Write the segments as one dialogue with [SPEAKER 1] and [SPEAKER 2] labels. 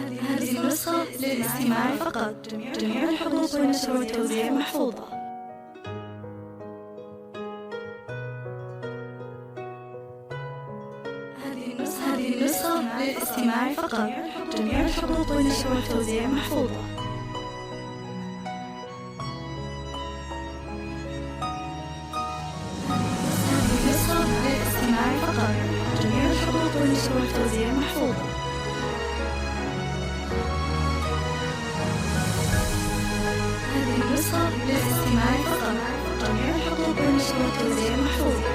[SPEAKER 1] هذه النسخة للاستماع فقط. جميع الحقوق والنشر والتوزيع محفوظة. هذه النسخة للاستماع فقط. جميع الحقوق والنشر والتوزيع محفوظة. هذه النسخة للاستماع فقط. جميع الحقوق والنشر والتوزيع محفوظة. هذه النسخة للاستماع فقط. جميع الحقوق والنشر والتوزيع محفوظة.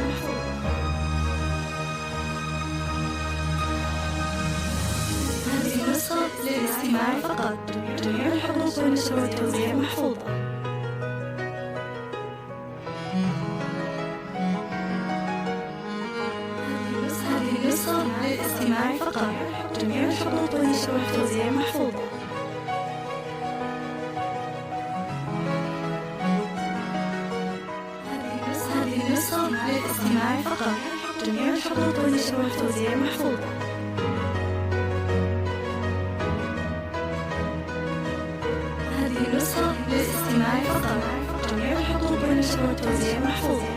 [SPEAKER 1] هذه النسخة للاستماع فقط. جميع الحقوق والنشر والتوزيع محفوظة. هذه النسخة للاستماع فقط. جميع الحقوق والنشر والتوزيع محفوظة. هذه النسخة للاستماع فقط. جميع الحقوق والنشر والتوزيع محفوظة. هذه النسخة للاستماع فقط. جميع الحقوق والنشر والتوزيع محفوظة.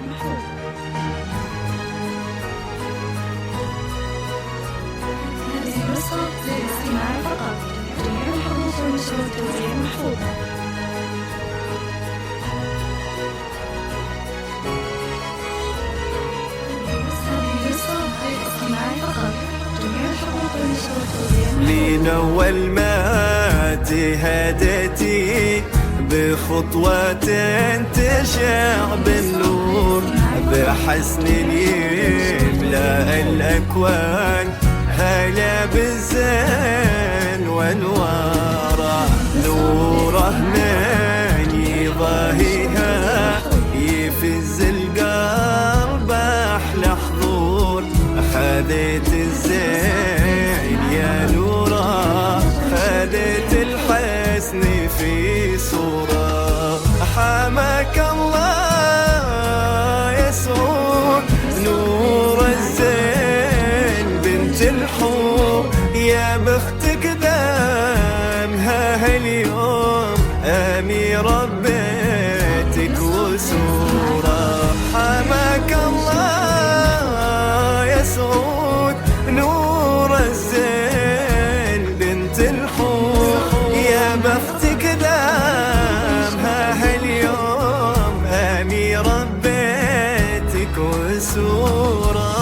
[SPEAKER 1] هذه النسخة للاستماع فقط. جميع الحقوق والنشر والتوزيع محفوظة.
[SPEAKER 2] من أول ما تهدتي بخطوة تشع بالنور، بحسن يملأ الأكوان، هلا بالزين والورى، نوره من يضاهيها يفز القلب أحلى حضور، خذيت الزين يا نورا، خذيت الحسن في صورة، حماك الله يسعود نور الزين بنت الحور، يا بختك دامها هاليوم أميرة بيتك وسورة، حماك الله يسعود نور الزين بنت الحور، يا بختك دامها هاليوم أميرة بيتك وسورة.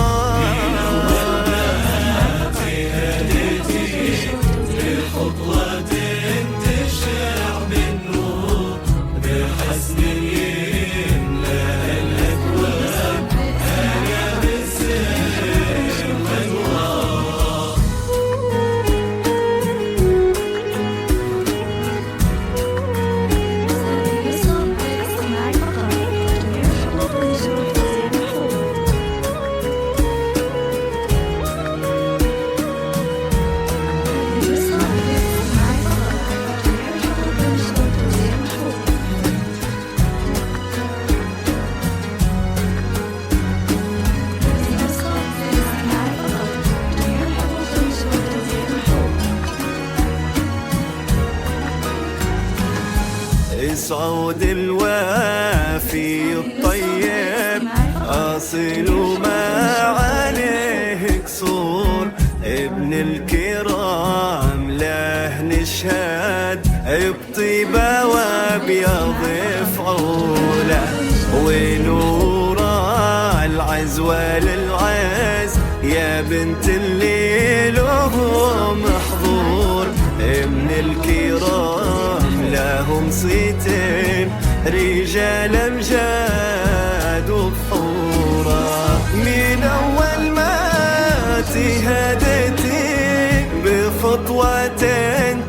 [SPEAKER 2] صعود الوافي الطيب أصيل وما عليه قصور، ابن الكرام له نشهد بطيبة وبيض فعوله، ونور العزوة للعز يا بنت الليل وهو محظور، ابن الكرام لهم صيتين رجال امجاد وبحورة، من اول ما تهدتي بخطوة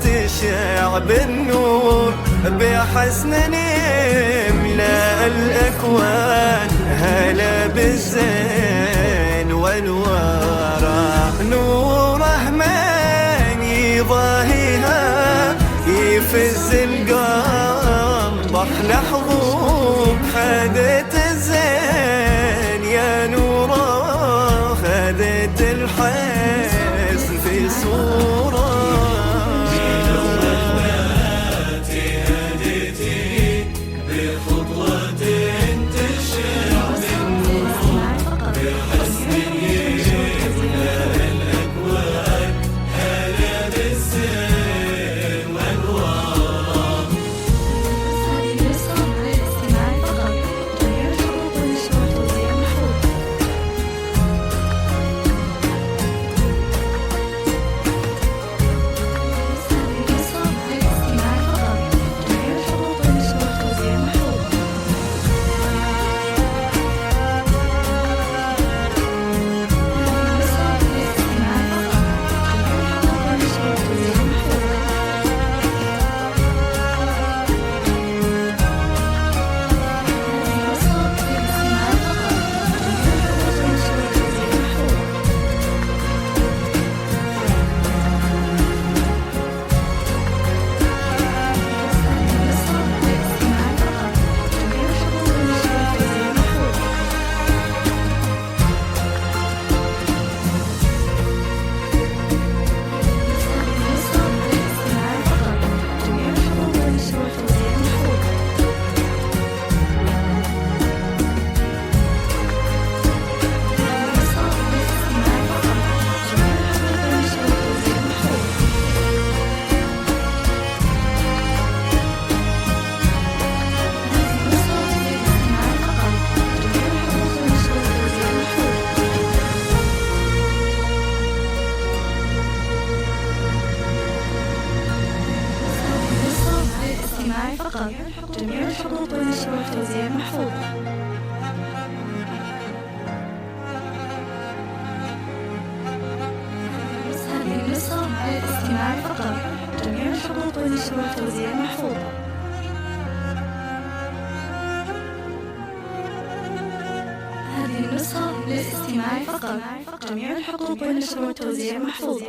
[SPEAKER 2] تشع بالنور، بحسن يملأ الاكوان، هلا بالزين والورى، نوره من يضاهيها يفز القلب احلى حظوظ، خذيت الزين يا نورا، خذيت الحسن في صورة.
[SPEAKER 1] فقط. جميع الحقوق والنشر والتوزيع محفوظة. هذه النسخة للاستماع فقط. جميع الحقوق والنشر والتوزيع محفوظة. هذه النسخة للاستماع فقط. جميع الحقوق والنشر والتوزيع محفوظة.